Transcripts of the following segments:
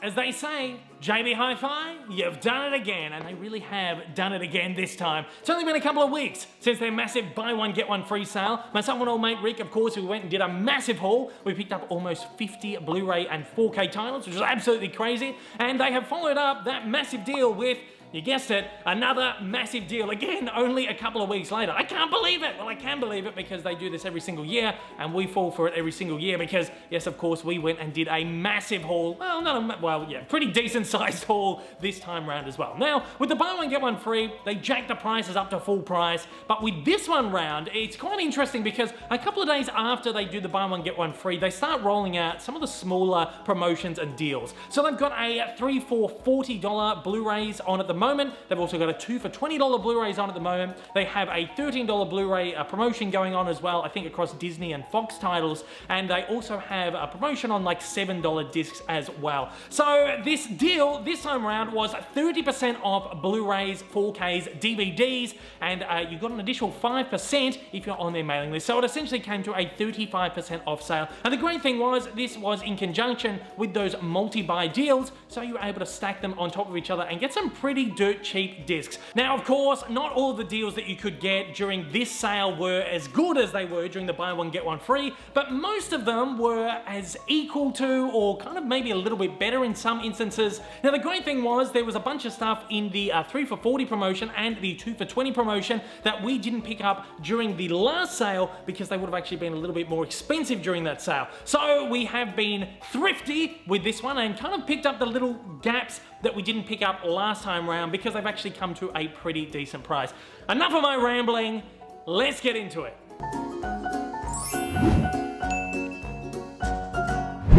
as they say, JB Hi-Fi, you've done it again, and they really have done it again this time. It's only been a couple of weeks since their massive buy one get one free sale. Myself and old mate Rick, of course, we went and did a massive haul. We picked up almost 50 Blu-ray and 4K titles, which was absolutely crazy, and they have followed up that massive deal with, you guessed it, another massive deal. Again, only a couple of weeks later. I can't believe it. Well, I can believe it because they do this every single year, and we fall for it every single year because, yes, of course, we went and did a massive haul. Well, pretty decent sized haul this time round as well. Now, with the buy one get one free, they jacked the prices up to full price, but with this one round, it's quite interesting because a couple of days after they do the buy one get one free, they start rolling out some of the smaller promotions and deals. So they've got a 3 for $40 Blu-rays on at the moment. They've also got a 2 for $20 Blu-rays on at the moment. They have a $13 Blu-ray promotion going on as well, I think across Disney and Fox titles, and they also have a promotion on like $7 discs as well. So this deal this time around was 30% off Blu-rays, 4Ks, DVDs, and you got an additional 5% if you're on their mailing list. So it essentially came to a 35% off sale. And the great thing was, this was in conjunction with those multi-buy deals, so you were able to stack them on top of each other and get some pretty dirt cheap discs. Now, of course, not all of the deals that you could get during this sale were as good as they were during the buy one get one free, but most of them were as equal to, or kind of maybe a little bit better in some instances. Now, the great thing was there was a bunch of stuff in the 3 for $40 promotion and the 2 for $20 promotion that we didn't pick up during the last sale because they would have actually been a little bit more expensive during that sale. So we have been thrifty with this one and kind of picked up the little gaps that we didn't pick up last time round because they've actually come to a pretty decent price. Enough of my rambling, let's get into it.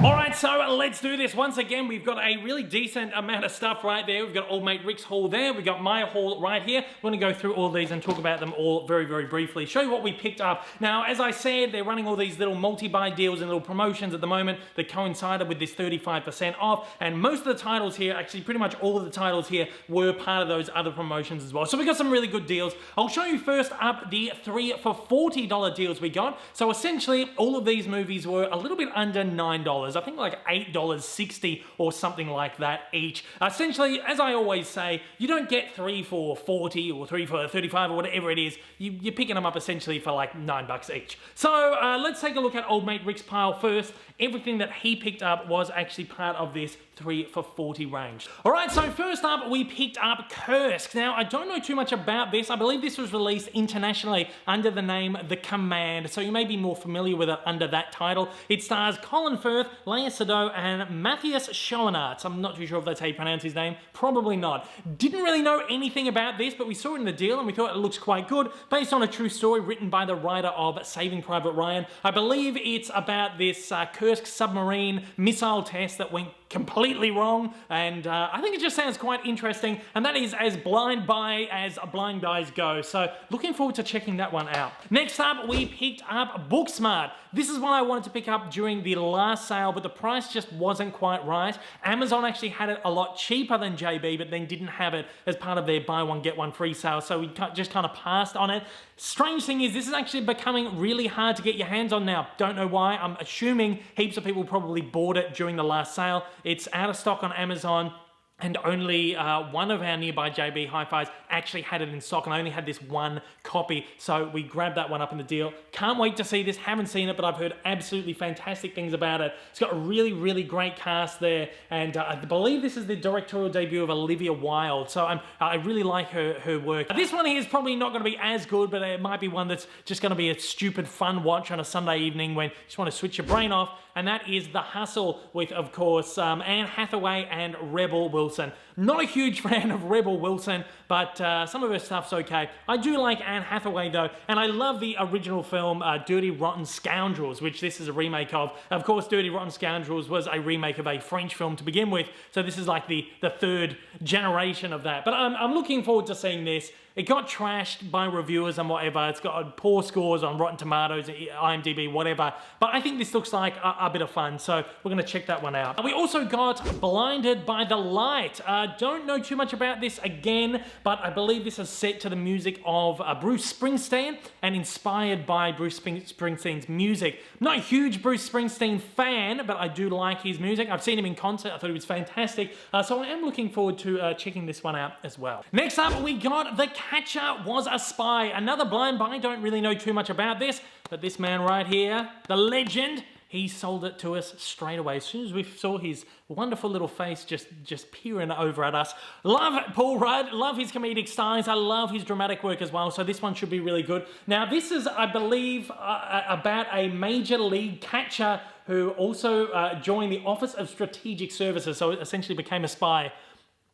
Alright, so let's do this. Once again, we've got a really decent amount of stuff right there. We've got old mate Rick's haul there. We've got my haul right here. We're going to go through all these and talk about them all very, very briefly. Show you what we picked up. Now, as I said, they're running all these little multi-buy deals and little promotions at the moment that coincided with this 35% off. And most of the titles here, actually pretty much all of the titles here, were part of those other promotions as well. So we got some really good deals. I'll show you first up the 3 for $40 deals we got. So essentially, all of these movies were a little bit under $9. I think like $8.60 or something like that each. Essentially, as I always say, you don't get 3 for $40 or 3 for $35 or whatever it is. You're picking them up essentially for like $9 each. So let's take a look at old mate Rick's pile first. Everything that he picked up was actually part of this 3 for $40 range. Alright, so first up we picked up Kursk. Now, I don't know too much about this. I believe this was released internationally under the name The Command, so you may be more familiar with it under that title. It stars Colin Firth, Leia Sado, and Matthias Schoenaerts. I'm not too sure if that's how you pronounce his name. Probably not. Didn't really know anything about this, but we saw it in the deal and we thought it looks quite good, based on a true story written by the writer of Saving Private Ryan. I believe it's about this Kursk submarine missile test that went completely wrong, and I think it just sounds quite interesting, and that is as blind buy as blind buys go, so looking forward to checking that one out. Next up, we picked up Booksmart. This is one I wanted to pick up during the last sale, but the price just wasn't quite right. Amazon actually had it a lot cheaper than JB, but then didn't have it as part of their buy one get one free sale, so we just kind of passed on it. Strange thing is, this is actually becoming really hard to get your hands on now. Don't know why. I'm assuming heaps of people probably bought it during the last sale. It's out of stock on Amazon, and only one of our nearby JB Hi-Fis actually had it in stock, and I only had this one copy, so we grabbed that one up in the deal. Can't wait to see this. Haven't seen it, but I've heard absolutely fantastic things about it. It's got a really, really great cast there, and I believe this is the directorial debut of Olivia Wilde, so I really like her work. This one here is probably not going to be as good, but it might be one that's just going to be a stupid fun watch on a Sunday evening when you just want to switch your brain off, and that is The Hustle with, of course, Anne Hathaway and Rebel Wilson. Not a huge fan of Rebel Wilson, but some of her stuff's okay. I do like Anne Hathaway though, and I love the original film Dirty Rotten Scoundrels, which this is a remake of. Of course, Dirty Rotten Scoundrels was a remake of a French film to begin with, so this is like the third generation of that. But I'm looking forward to seeing this. It got trashed by reviewers and whatever. It's got poor scores on Rotten Tomatoes, IMDb, whatever. But I think this looks like a a bit of fun. So we're going to check that one out. We also got Blinded by the Light. Don't know too much about this again, but I believe this is set to the music of Bruce Springsteen and inspired by Bruce Springsteen's music. I'm not a huge Bruce Springsteen fan, but I do like his music. I've seen him in concert. I thought he was fantastic. So I am looking forward to checking this one out as well. Next up, we got The Catcher Was a Spy. Another blind buy. Don't really know too much about this, but this man right here, the legend, he sold it to us straight away. As soon as we saw his wonderful little face just peering over at us. Love Paul Rudd, love his comedic styles. I love his dramatic work as well, so this one should be really good. Now, this is, I believe, about a major league catcher who also joined the Office of Strategic Services, so essentially became a spy.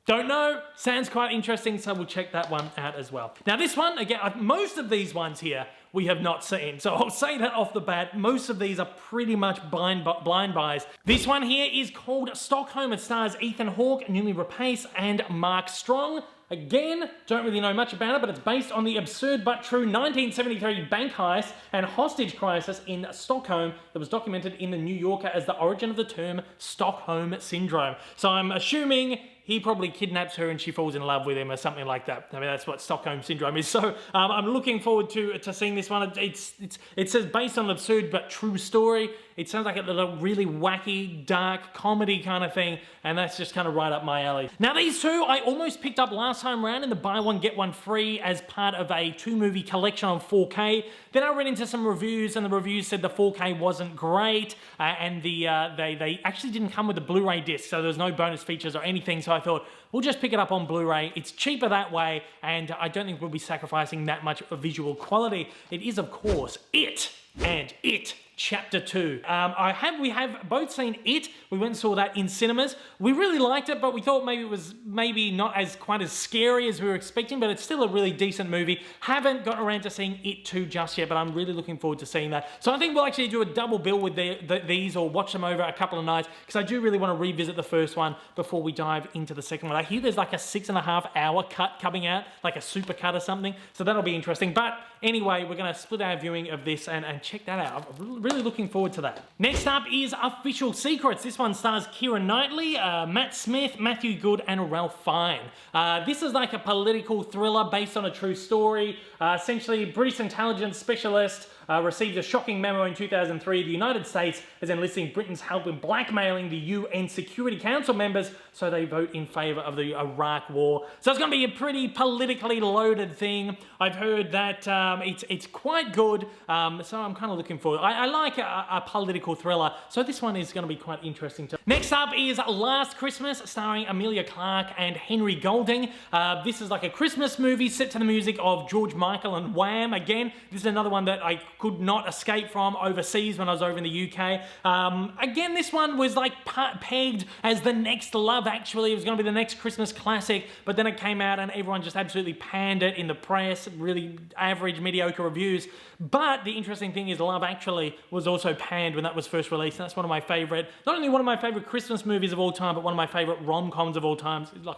Don't know, sounds quite interesting, so we'll check that one out as well. Now this one, again, most of these ones here we have not seen, so I'll say that off the bat, most of these are pretty much blind buys. This one here is called Stockholm. It stars Ethan Hawke, Noomi Rapace, and Mark Strong. Again, don't really know much about it, but it's based on the absurd but true 1973 bank heist and hostage crisis in Stockholm that was documented in the New Yorker as the origin of the term Stockholm Syndrome. So I'm assuming he probably kidnaps her and she falls in love with him or something like that. I mean, that's what Stockholm Syndrome is. So I'm looking forward to seeing this one. It says based on an absurd but true story. It sounds like a really wacky, dark comedy kind of thing, and that's just kind of right up my alley. Now these two I almost picked up last time around in the buy one get one free as part of a 2-movie collection on 4K. Then I read into some reviews, and the reviews said the 4K wasn't great, and they actually didn't come with the Blu-ray disc, so there was no bonus features or anything. So I thought we'll just pick it up on Blu-ray. It's cheaper that way, and I don't think we'll be sacrificing that much visual quality. It is, of course, It and It Chapter 2. We have both seen It. We went and saw that in cinemas. We really liked it, but we thought maybe it was not quite as scary as we were expecting, but it's still a really decent movie. Haven't got around to seeing It 2 just yet, but I'm really looking forward to seeing that. So I think we'll actually do a double bill with these, or watch them over a couple of nights, because I do really want to revisit the first one before we dive into the second one. I hear there's like a 6.5 hour cut coming out, like a super cut or something, so that'll be interesting. But anyway, we're going to split our viewing of this and check that out. I'm really looking forward to that. Next up is Official Secrets. This one stars Keira Knightley, Matt Smith, Matthew Good, and Ralph Fiennes. This is like a political thriller based on a true story. Essentially, British intelligence specialist received a shocking memo in 2003. The United States is enlisting Britain's help in blackmailing the UN Security Council members so they vote in favour of the Iraq War. So it's going to be a pretty politically loaded thing. I've heard that it's quite good, so I'm kind of looking forward. I like a political thriller, so this one is going to be quite interesting too. Next up is Last Christmas, starring Emilia Clarke and Henry Golding. This is like a Christmas movie set to the music of George Michael and Wham. Again, this is another one that I could not escape from overseas when I was over in the UK. Again, this one was like pegged as the next Love Actually. It was going to be the next Christmas classic, but then it came out and everyone just absolutely panned it in the press, really average, mediocre reviews. But the interesting thing is Love Actually was also panned when that was first released. And that's one of my favorite, not only one of my favorite Christmas movies of all time, but one of my favorite rom-coms of all time. It's like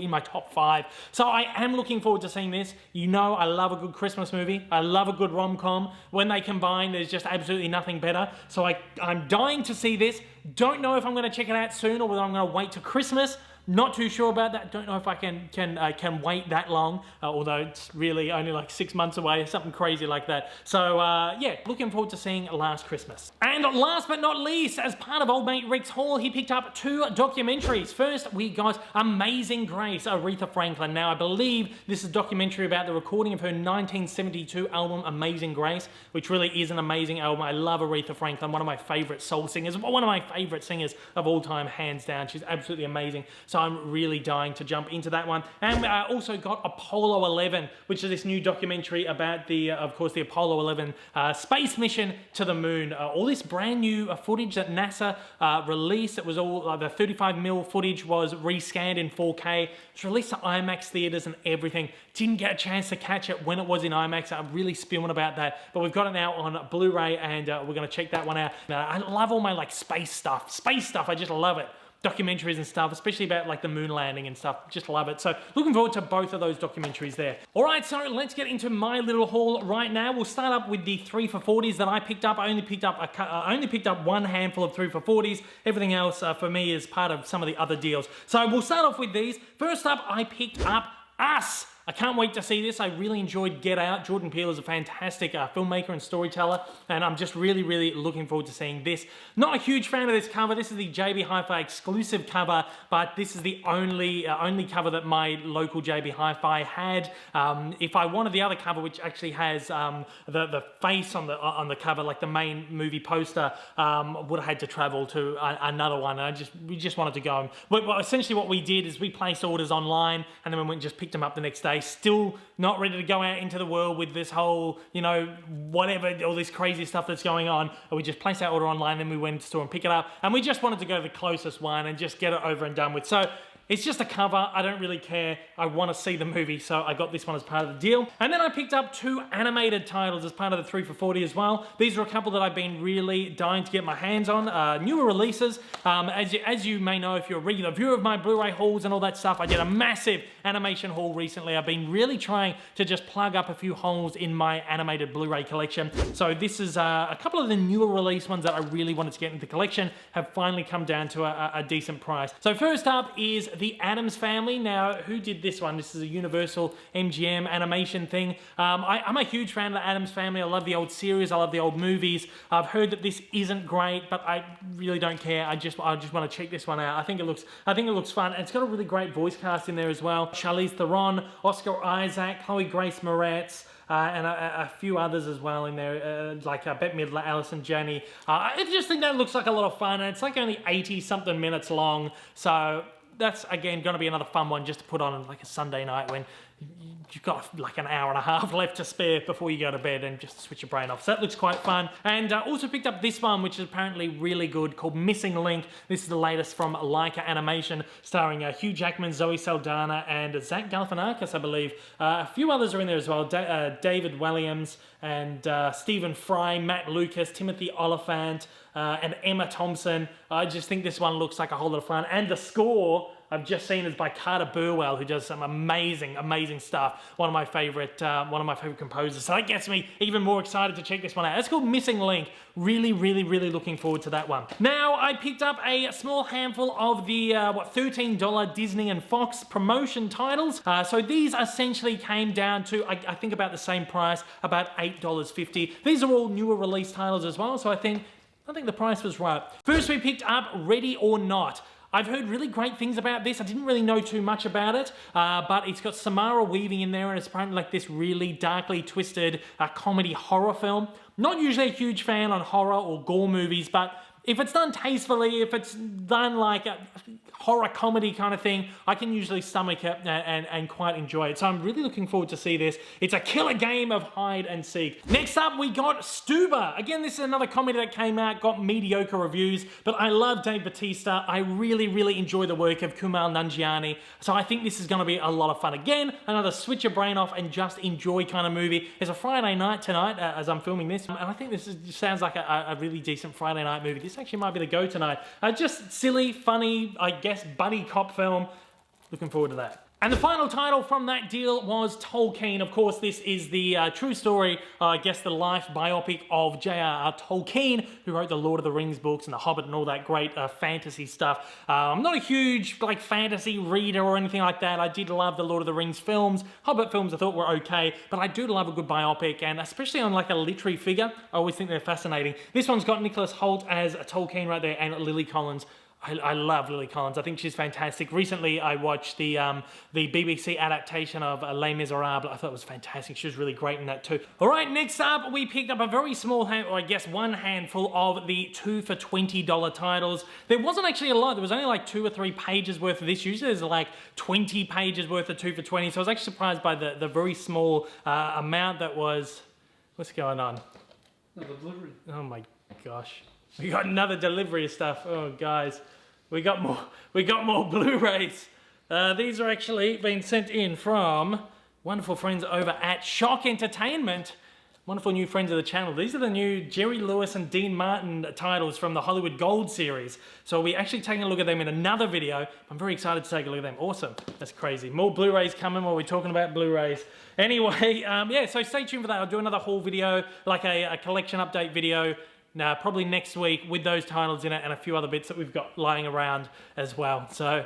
in my top 5. So I am looking forward to seeing this. You know I love a good Christmas movie. I love a good rom-com. When they combine, there's just absolutely nothing better. So I'm dying to see this. Don't know if I'm going to check it out soon or whether I'm going to wait till Christmas. Not too sure about that. Don't know if I can wait that long, although it's really only like 6 months away, something crazy like that. So yeah, looking forward to seeing Last Christmas. And last but not least, as part of old mate Rick's haul, he picked up 2 documentaries. First, we got Amazing Grace, Aretha Franklin. Now, I believe this is a documentary about the recording of her 1972 album, Amazing Grace, which really is an amazing album. I love Aretha Franklin, one of my favorite soul singers, one of my favorite singers of all time, hands down. She's absolutely amazing. So I'm really dying to jump into that one. And we also got Apollo 11, which is this new documentary about of course, the Apollo 11 space mission to the moon. All this brand new footage that NASA released. It was all, the 35mm footage was rescanned in 4K. It's released to IMAX theaters and everything. Didn't get a chance to catch it when it was in IMAX. I'm really spewing about that. But we've got it now on Blu-ray, and we're going to check that one out. I love all my like space stuff. I just love it. documentaries and stuff, especially about like the moon landing and stuff. Just love it. So looking forward to both of those documentaries there. All right, so let's get into my little haul right now. We'll start up with the 3 for 40s that I picked up. I only picked up one handful of 3 for 40s. Everything else for me is part of some of the other deals. So we'll start off with these. First up, I picked up Us. I can't wait to see this. I really enjoyed Get Out. Jordan Peele is a fantastic filmmaker and storyteller, and I'm just really, really looking forward to seeing this. Not a huge fan of this cover. This is the JB Hi-Fi exclusive cover, but this is the only cover that my local JB Hi-Fi had. If I wanted the other cover, which actually has the face on the cover, like the main movie poster, would have had to travel to another one. And we just wanted to go. Well, essentially what we did is we placed orders online, and then we went and just picked them up the next day. Still not ready to go out into the world with this whole, you know, whatever, all this crazy stuff that's going on. And we just placed our order online, then we went to the store and pick it up. And we just wanted to go to the closest one and just get it over and done with. So it's just a cover. I don't really care. I want to see the movie, so I got this one as part of the deal. And then I picked up 2 animated titles as part of the 3 for 40 as well. These are a couple that I've been really dying to get my hands on. Newer releases. As you may know, if you're a regular viewer of my Blu-ray hauls and all that stuff, I did a massive animation haul recently. I've been really trying to just plug up a few holes in my animated Blu-ray collection. So this is a couple of the newer release ones that I really wanted to get into the collection have finally come down to a decent price. So first up is the Addams Family. Now, who did this one? This is a Universal MGM animation thing. I'm a huge fan of the Addams Family. I love the old series. I love the old movies. I've heard that this isn't great, but I really don't care. I just want to check this one out. I think it looks fun. And it's got a really great voice cast in there as well. Charlize Theron, Oscar Isaac, Chloe Grace Moretz, and a few others as well in there, like Bette Midler, Alison Janney. I just think that looks like a lot of fun, and it's like only 80-something minutes long, so that's, again, going to be another fun one just to put on like a Sunday night when you've got like an hour and a half left to spare before you go to bed and just switch your brain off. So that looks quite fun. And also picked up this one, which is apparently really good, called Missing Link. This is the latest from Leica Animation, starring Hugh Jackman, Zoe Saldana, and Zach Galifianakis, I believe. A few others are in there as well. David Williams and Stephen Fry, Matt Lucas, Timothy Oliphant, and Emma Thompson. I just think this one looks like a whole lot of fun. And the score I've just seen is by Carter Burwell, who does some amazing, amazing stuff. One of my favorite composers. So that gets me even more excited to check this one out. It's called Missing Link. Really, really, really looking forward to that one. Now, I picked up a small handful of the $13 Disney and Fox promotion titles. So these essentially came down to, I think, about the same price, about $8.50. These are all newer release titles as well, so I think the price was right. First, we picked up Ready or Not. I've heard really great things about this. I didn't really know too much about it, but it's got Samara Weaving in there, and it's apparently like this really darkly twisted comedy horror film. Not usually a huge fan on horror or gore movies, but if it's done tastefully, if it's done like a horror comedy kind of thing, I can usually stomach it and quite enjoy it. So I'm really looking forward to see this. It's a killer game of hide and seek. Next up, we got Stu Ver. Again, this is another comedy that came out, got mediocre reviews, but I love Dave Bautista. I really, really enjoy the work of Kumail Nanjiani. So I think this is going to be a lot of fun. Again, another switch your brain off and just enjoy kind of movie. It's a Friday night tonight as I'm filming this, and I think this sounds like a really decent Friday night movie. This actually might be the go tonight. Just silly, funny, I guess, buddy cop film. Looking forward to that. And the final title from that deal was Tolkein. Of course, this is the true story, I guess the life biopic of J.R.R. Tolkien, who wrote the Lord of the Rings books and The Hobbit and all that great fantasy stuff. I'm not a huge fantasy reader or anything like that. I did love the Lord of the Rings films. Hobbit films I thought were okay, but I do love a good biopic, and especially on like a literary figure, I always think they're fascinating. This one's got Nicholas Hoult as Tolkien right there, and Lily Collins. I love Lily Collins. I think she's fantastic. Recently, I watched the BBC adaptation of Les Miserables. I thought it was fantastic. She was really great in that too. All right, next up, we picked up a very small, or I guess one handful of the 2 for $20 titles. There wasn't actually a lot. There was only like 2 or 3 pages worth of this. Usually there's like 20 pages worth of 2 for 20. So I was actually surprised by the very small amount that was. What's going on? Another delivery. Oh my gosh. We got another delivery of stuff. Oh, guys. We got more Blu-rays. These are actually being sent in from wonderful friends over at Shock Entertainment. wonderful new friends of the channel. These are the new Jerry Lewis and Dean Martin titles from the Hollywood Gold series. So we're actually taking a look at them in another video. I'm very excited to take a look at them. Awesome. That's crazy. More Blu-rays coming while we're talking about Blu-rays. Anyway, yeah, so stay tuned for that. I'll do another haul video, like a collection update video, probably next week with those titles in it and a few other bits that we've got lying around as well. So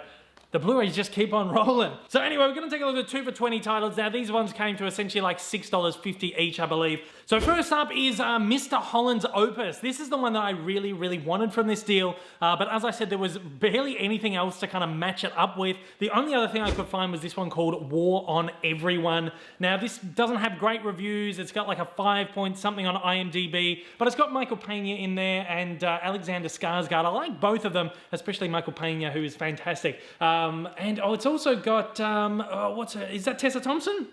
the Blu-rays just keep on rolling. So anyway, we're gonna take a look at 2 for $20 titles. Now these ones came to essentially like $6.50 each, I believe. So first up is Mr. Hollands Opus. This is the one that I really, really wanted from this deal. But as I said, there was barely anything else to kind of match it up with. The only other thing I could find was this one called War on Everyone. Now this doesn't have great reviews. It's got like a 5 point something on IMDb, but it's got Michael Pena in there and Alexander Skarsgård. I like both of them, especially Michael Pena, who is fantastic. And it's also got, is that Tessa Thompson?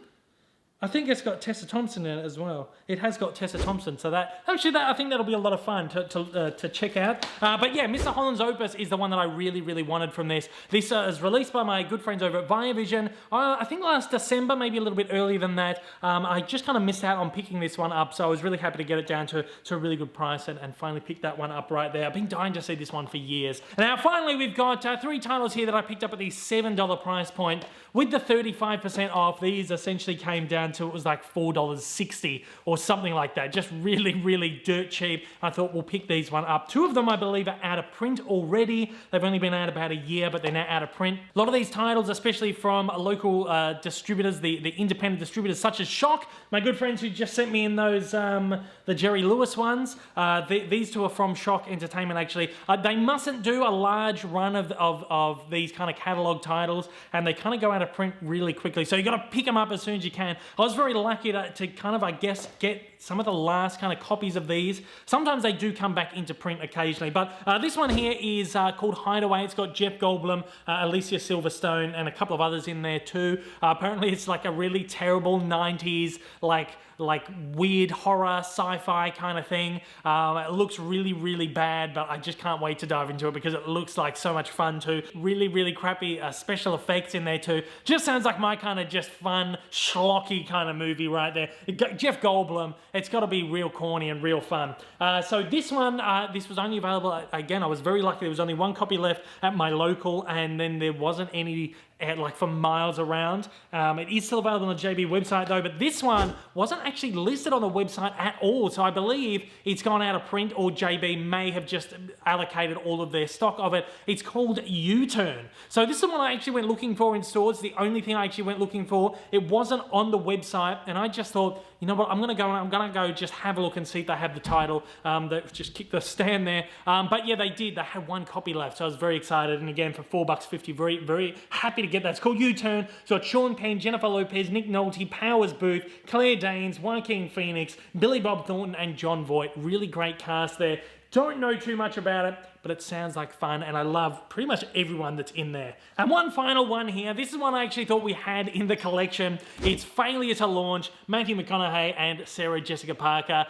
I think it's got Tessa Thompson in it as well. It has got Tessa Thompson, so I think that'll be a lot of fun to check out. But yeah, Mr. Hollands Opus is the one that I really, really wanted from this. This is released by my good friends over at Viavision. I think last December, maybe a little bit earlier than that. I just kind of missed out on picking this one up, so I was really happy to get it down to a really good price and finally pick that one up right there. I've been dying to see this one for years. Now finally, we've got 3 titles here that I picked up at the $7 price point. With the 35% off, these essentially came down to, it was like $4.60 or something like that. Just really, really dirt cheap. I thought we'll pick these one up. 2 of them, I believe, are out of print already. They've only been out about a year, but they're now out of print. A lot of these titles, especially from local distributors, the independent distributors such as Shock, my good friends who just sent me in those, the Jerry Lewis ones. These 2 are from Shock Entertainment, actually. They mustn't do a large run of these kind of catalog titles, and they kind of go out of print really quickly. So you got to pick them up as soon as you can. I was very lucky to kind of, I guess, get some of the last kind of copies of these. Sometimes they do come back into print occasionally, but this one here is called Hideaway. It's got Jeff Goldblum, Alicia Silverstone, and a couple of others in there too. Apparently it's like a really terrible 90s, like weird horror, sci-fi kind of thing. It looks really, really bad, but I just can't wait to dive into it because it looks like so much fun too. Really, really crappy special effects in there too. Just sounds like my kind of just fun, schlocky kind of movie right there. Jeff Goldblum, it's got to be real corny and real fun. So this one, this was only available, again, I was very lucky. There was only 1 copy left at my local, and then there wasn't any like for miles around. It is still available on the JB website though, but this one wasn't actually listed on the website at all, so I believe it's gone out of print, or JB may have just allocated all of their stock of it. It's called UTurn. So this is the one I actually went looking for in stores, the only thing I actually went looking for. It wasn't on the website, and I just thought, you know what, I'm gonna go just have a look and see if they have the title. They just kicked the stand there. But yeah, they did. They had 1 copy left, so I was very excited, and again, for $4.50, very, very happy to get that. It's called UTurn. So it's Sean Penn, Jennifer Lopez, Nick Nolte, Powers Booth, Claire Danes, Joaquin Phoenix, Billy Bob Thornton, and John Voight. Really great cast there. Don't know too much about it, but it sounds like fun, and I love pretty much everyone that's in there. And one final one here. This is one I actually thought we had in the collection. It's Failure to Launch, Matthew McConaughey and Sarah Jessica Parker.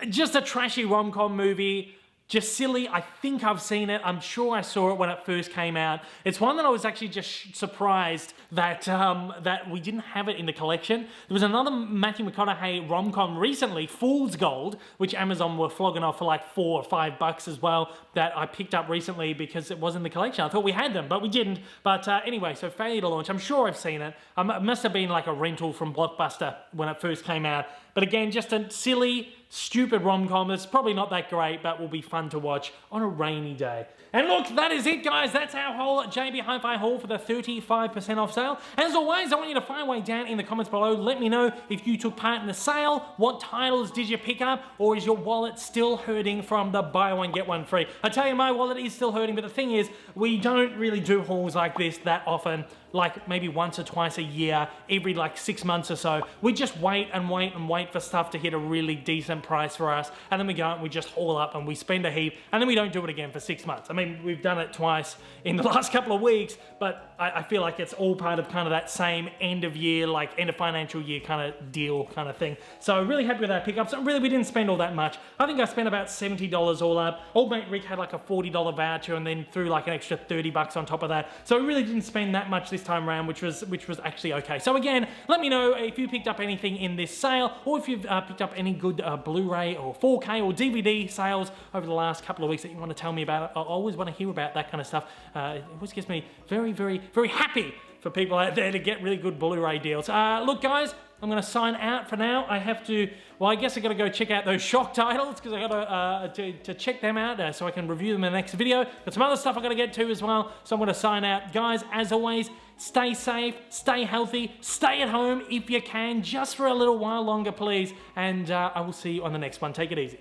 Just a trashy rom-com movie. Just silly. I think I've seen it. I'm sure I saw it when it first came out. It's one that I was actually just surprised that that we didn't have it in the collection. There was another Matthew McConaughey rom-com recently, Fool's Gold, which Amazon were flogging off for like $4 or $5 as well, that I picked up recently because it was in the collection. I thought we had them, but we didn't. But anyway, so Failure to Launch. I'm sure I've seen it. It must have been like a rental from Blockbuster when it first came out. But again, just a silly, stupid rom-com. It's probably not that great, but will be fun to watch on a rainy day. And look, that is it, guys. That's our whole JB Hi-Fi haul for the 35% off sale. As always, I want you to find a way down in the comments below. Let me know if you took part in the sale, what titles did you pick up, or is your wallet still hurting from the buy one, get one free? I tell you, my wallet is still hurting, but the thing is, we don't really do hauls like this that often. Like maybe once or twice a year, every like 6 months or so. We just wait and wait and wait for stuff to hit a really decent price for us, and then we go and we just haul up and we spend a heap, and then we don't do it again for 6 months. I mean, we've done it twice in the last couple of weeks, but I feel like it's all part of kind of that same end of year, like end of financial year kind of deal kind of thing. So really happy with our pickups. Really, we didn't spend all that much. I think I spent about $70 all up. Old mate Rick had like a $40 voucher and then threw like an extra $30 on top of that. So we really didn't spend that much this time around, which was actually okay. So again, let me know if you picked up anything in this sale, or if you've picked up any good Blu-ray or 4K or DVD sales over the last couple of weeks that you want to tell me about. I always want to hear about that kind of stuff. It always gets me very, very, very happy for people out there to get really good Blu-ray deals. Look, guys, I'm going to sign out for now. I have to, well, I guess I got to go check out those shock titles because I got to check them out so I can review them in the next video. Got some other stuff I got to get to as well, so I'm going to sign out. Guys, as always, stay safe, stay healthy, stay at home if you can, just for a little while longer, please. And I will see you on the next one. Take it easy.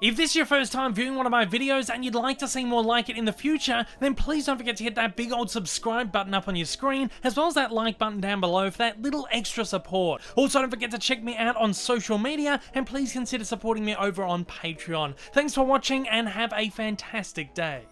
If this is your first time viewing one of my videos and you'd like to see more like it in the future, then please don't forget to hit that big old subscribe button up on your screen, as well as that like button down below for that little extra support. Also, don't forget to check me out on social media, and please consider supporting me over on Patreon. Thanks for watching and have a fantastic day.